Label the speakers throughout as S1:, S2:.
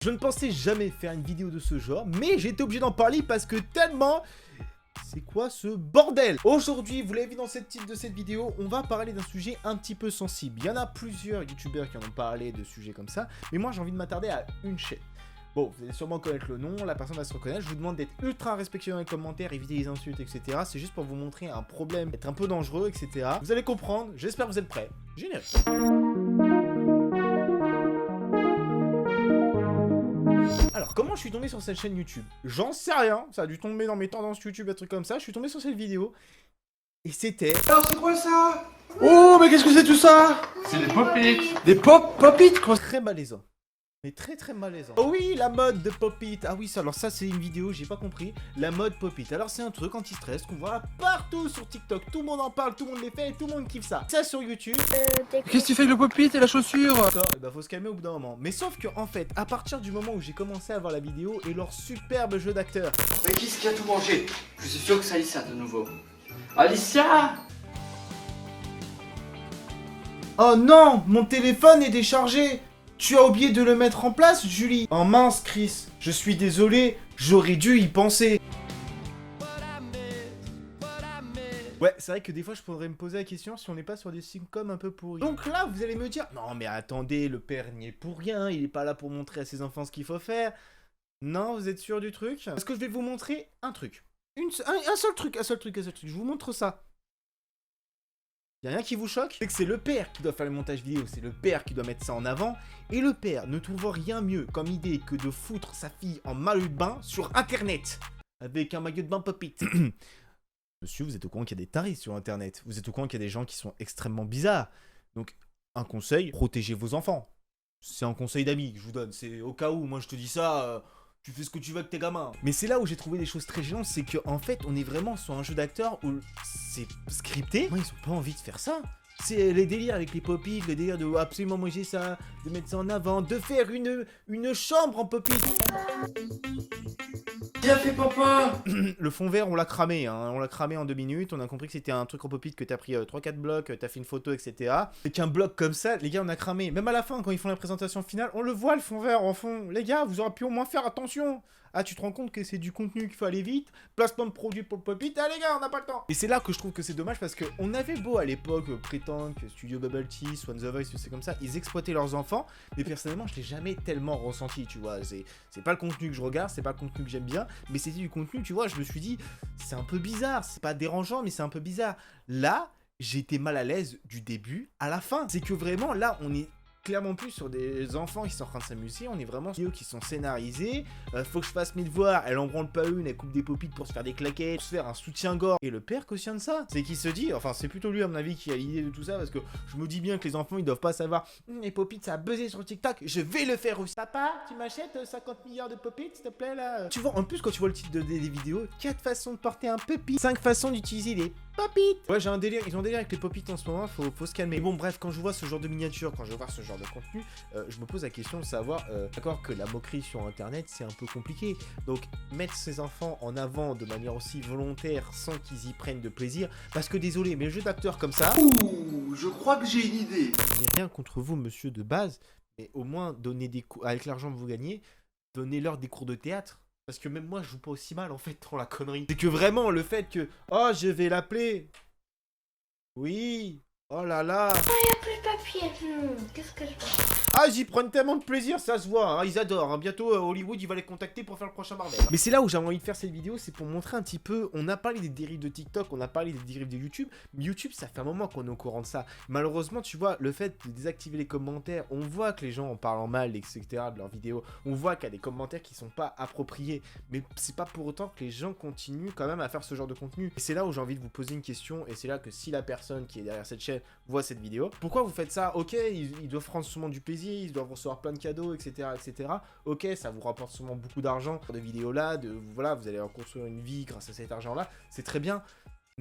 S1: Je ne pensais jamais faire une vidéo de ce genre, mais j'ai été obligé d'en parler parce que tellement... C'est quoi ce bordel? Aujourd'hui, vous l'avez vu dans cette titre de cette vidéo, on va parler d'un sujet un petit peu sensible. Il y en a plusieurs youtubeurs qui en ont parlé de sujets comme ça, mais moi j'ai envie de m'attarder à une chaîne. Bon, vous allez sûrement connaître le nom, la personne va se reconnaître. Je vous demande d'être ultra respectueux dans les commentaires, éviter les insultes, etc. C'est juste pour vous montrer un problème, être un peu dangereux, etc. Vous allez comprendre, j'espère que vous êtes prêts. Générique. Alors, comment je suis tombé sur cette chaîne YouTube? J'en sais rien, ça a dû tomber dans mes tendances YouTube, des trucs comme ça. Je suis tombé sur cette vidéo, et c'était...
S2: Alors c'est quoi ça? Oh mais qu'est-ce que c'est tout ça?
S3: C'est des pop-it.
S2: Des pop-it quoi.
S1: Très malaisant. Mais très malaisant. Oh oui, la mode de pop-it. Ah oui, ça, alors ça c'est une vidéo, j'ai pas compris. La mode pop-it. Alors c'est un truc anti-stress qu'on voit partout sur TikTok. Tout le monde en parle, tout le monde les fait et tout le monde kiffe ça. Ça sur YouTube.
S2: Qu'est-ce que tu fais avec le pop-it et la chaussure?
S1: D'accord, et bah faut se calmer au bout d'un moment. Mais sauf que en fait, à partir du moment où j'ai commencé à voir la vidéo et leur superbe jeu d'acteur.
S3: Mais qui est-ce qui a tout mangé? Je suis sûr que c'est Alicia de nouveau. Alicia!
S1: Oh non, mon téléphone est déchargé. Tu as oublié de le mettre en place, Julie. Oh mince, Chris. Je suis désolé, j'aurais dû y penser. Ouais, c'est vrai que des fois, je pourrais me poser la question si on n'est pas sur des sitcoms un peu pourris. Donc là, vous allez me dire, non mais attendez, le père n'y est pour rien, il est pas là pour montrer à ses enfants ce qu'il faut faire. Non, vous êtes sûr du truc? Parce que je vais vous montrer un truc. Un seul truc. Je vous montre ça. Y'a rien qui vous choque? C'est que c'est le père qui doit faire le montage vidéo, c'est le père qui doit mettre ça en avant, et le père ne trouve rien mieux comme idée que de foutre sa fille en maillot de bain sur internet, avec un maillot de bain pop-it. Monsieur, vous êtes au courant qu'il y a des tarés sur internet, vous êtes au courant qu'il y a des gens qui sont extrêmement bizarres, donc un conseil, protégez vos enfants. C'est un conseil d'amis que je vous donne, c'est au cas où, moi je te dis ça... Tu fais ce que tu veux avec tes gamins. Mais c'est là où j'ai trouvé des choses très gênantes, c'est qu'en fait, on est vraiment sur un jeu d'acteurs où c'est scripté. Moi, ils ont pas envie de faire ça. C'est les délires avec les pop-it, le délire de absolument manger ça, de mettre ça en avant, de faire une chambre en pop-it.
S3: Bien fait papa!
S1: Le fond vert, on l'a cramé, hein. On l'a cramé en 2 minutes, on a compris que c'était un truc en pop-it, que t'as pris 3-4 blocs, t'as fait une photo, etc. Et qu'un bloc comme ça, les gars, on a cramé. Même à la fin, quand ils font la présentation finale, on le voit, le fond vert en fond. Les gars, vous auriez pu au moins faire attention. Ah, tu te rends compte que c'est du contenu qu'il faut aller vite, placement de produits pour le pop-it, ah les gars, on n'a pas le temps. Et c'est là que je trouve que c'est dommage parce qu'on avait beau à l'époque prétendre que Studio Bubble Tea, Swan the Voice, c'est comme ça, ils exploitaient leurs enfants, mais personnellement, je l'ai jamais tellement ressenti, tu vois. C'est pas le contenu que je regarde, c'est pas le contenu que j'aime bien, mais c'était du contenu, tu vois, je me suis dit, c'est un peu bizarre, c'est pas dérangeant, mais c'est un peu bizarre. Là, j'ai été mal à l'aise du début à la fin. C'est que vraiment, là, on est clairement plus sur des enfants qui sont en train de s'amuser, on est vraiment sur des vidéos qui sont scénarisées, faut que je fasse mes devoirs, elle en branle pas une, elle coupe des pop-it pour se faire des claquettes, pour se faire un soutien-gorge, et le père cautionne ça. C'est qu'il se dit, enfin c'est plutôt lui à mon avis qui a l'idée de tout ça, parce que je me dis bien que les enfants ils doivent pas savoir, les pop-it ça a buzzé sur TikTok, je vais le faire aussi. Papa, tu m'achètes 50 milliards de pop-it s'il te plaît là? Tu vois, en plus quand tu vois le titre des vidéos, 4 façons de porter un pop-it, 5 façons d'utiliser les pop-it. Ouais, j'ai un délire, ils ont un délire avec les pop-it en ce moment, faut se calmer. Mais bon, bref, quand je vois ce genre de miniature, quand je vois ce genre de contenu, je me pose la question de savoir, d'accord que la moquerie sur internet c'est un peu compliqué, donc mettre ses enfants en avant de manière aussi volontaire sans qu'ils y prennent de plaisir, parce que désolé, mais le jeu d'acteurs comme ça...
S2: Ouh, je crois que j'ai une idée.
S1: Je n'ai rien contre vous, monsieur de base, mais au moins donnez des cours, avec l'argent que vous gagnez, donnez-leur des cours de théâtre. Parce que même moi, je joue pas aussi mal, en fait, dans la connerie. C'est que vraiment, le fait que... Oh, je vais l'appeler. Oui. Oh là là.
S4: Il n'y a plus de papier. Qu'est-ce que je fais?
S1: Ah, j'y prennent tellement de plaisir, ça se voit, hein, ils adorent. Hein. Bientôt, Hollywood, il va les contacter pour faire le prochain Marvel. Mais c'est là où j'avais envie de faire cette vidéo, c'est pour montrer un petit peu... On a parlé des dérives de TikTok, on a parlé des dérives de YouTube. Mais YouTube, ça fait un moment qu'on est au courant de ça. Malheureusement, tu vois, le fait de désactiver les commentaires, on voit que les gens en parlent en mal, etc. de leurs vidéos. On voit qu'il y a des commentaires qui sont pas appropriés. Mais c'est pas pour autant que les gens continuent quand même à faire ce genre de contenu. Et c'est là où j'ai envie de vous poser une question. Et c'est là que si la personne qui est derrière cette chaîne voit cette vidéo, pourquoi vous faites ça? Ok, ils doivent prendre sûrement du plaisir, ils doivent recevoir plein de cadeaux, etc., etc. Ok, ça vous rapporte sûrement beaucoup d'argent pour des vidéos là, voilà, vous allez en construire une vie grâce à cet argent là, c'est très bien.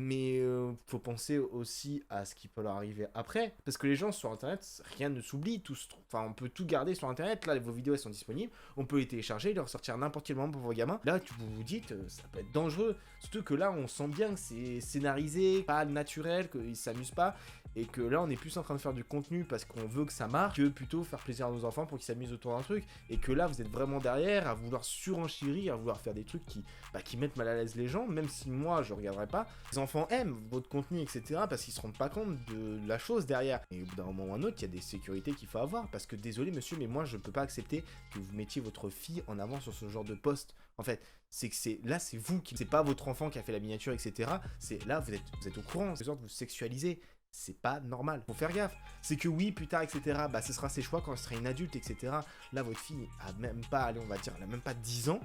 S1: Mais faut penser aussi à ce qui peut leur arriver après. Parce que les gens sur internet, rien ne s'oublie. Enfin, on peut tout garder sur internet. Là, vos vidéos elles sont disponibles. On peut les télécharger, les ressortir à n'importe quel moment pour vos gamins. Là, vous vous dites, ça peut être dangereux. Surtout que là, on sent bien que c'est scénarisé, pas naturel, qu'ils s'amusent pas. Et que là, on est plus en train de faire du contenu parce qu'on veut que ça marche que plutôt faire plaisir à nos enfants pour qu'ils s'amusent autour d'un truc. Et que là, vous êtes vraiment derrière à vouloir surenchérir, à vouloir faire des trucs qui mettent mal à l'aise les gens, même si moi, je regarderai pas. Les enfants aiment votre contenu, etc. parce qu'ils se rendent pas compte de la chose derrière. Et au bout d'un moment ou un autre, il y a des sécurités qu'il faut avoir. Parce que désolé, monsieur, mais moi, je peux pas accepter que vous mettiez votre fille en avant sur ce genre de post. En fait, c'est que là, c'est vous qui... C'est pas votre enfant qui a fait la miniature, etc. C'est là, vous êtes au courant. C'est genre de vous sexualiser. C'est pas normal. Faut faire gaffe. C'est que oui, plus tard, etc. Bah, ce sera ses choix quand elle sera une adulte, etc. Là, votre fille a même pas, allez, on va dire, elle a même pas 10 ans.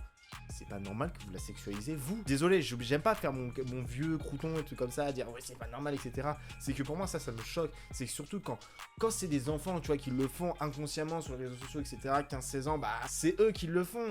S1: C'est pas normal que vous la sexualisez, vous. Désolé, j'aime pas faire mon vieux crouton et tout comme ça, à dire ouais, c'est pas normal, etc. C'est que pour moi, ça me choque. C'est que surtout quand c'est des enfants, tu vois, qui le font inconsciemment sur les réseaux sociaux, etc., 15-16 ans, bah, c'est eux qui le font.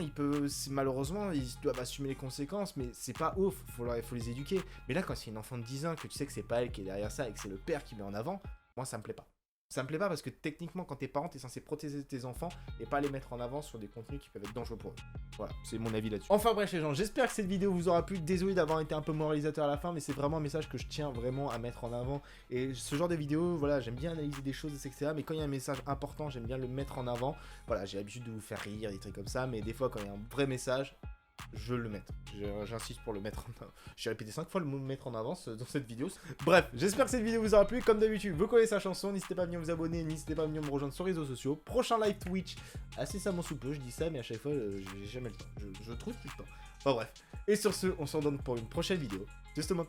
S1: Malheureusement, ils doivent assumer les conséquences, mais c'est pas ouf. Faut les éduquer. Mais là, quand c'est une enfant de 10 ans, que tu sais que c'est pas elle qui est derrière ça et que c'est le père qui met en avant, moi, ça me plaît pas. Ça me plaît pas parce que techniquement, quand t'es parent, t'es censé protéger tes enfants et pas les mettre en avant sur des contenus qui peuvent être dangereux pour eux. Voilà, c'est mon avis là-dessus. Enfin bref les gens, j'espère que cette vidéo vous aura plu. Désolé d'avoir été un peu moralisateur à la fin, mais c'est vraiment un message que je tiens vraiment à mettre en avant. Et ce genre de vidéo, voilà, j'aime bien analyser des choses, etc. Mais quand il y a un message important, j'aime bien le mettre en avant. Voilà, j'ai l'habitude de vous faire rire, des trucs comme ça, mais des fois quand il y a un vrai message, je le mets. J'insiste pour le mettre en avant. J'ai répété 5 fois le mot mettre en avance dans cette vidéo. Bref, j'espère que cette vidéo vous aura plu. Comme d'habitude, vous connaissez la chanson. N'hésitez pas à venir vous abonner. N'hésitez pas à venir me rejoindre sur les réseaux sociaux. Prochain live Twitch. Assez savant sous peu, je dis ça, mais à chaque fois, j'ai jamais le temps. Je trouve plus le temps. Bon, bref. Et sur ce, on se redonne pour une prochaine vidéo. Justement.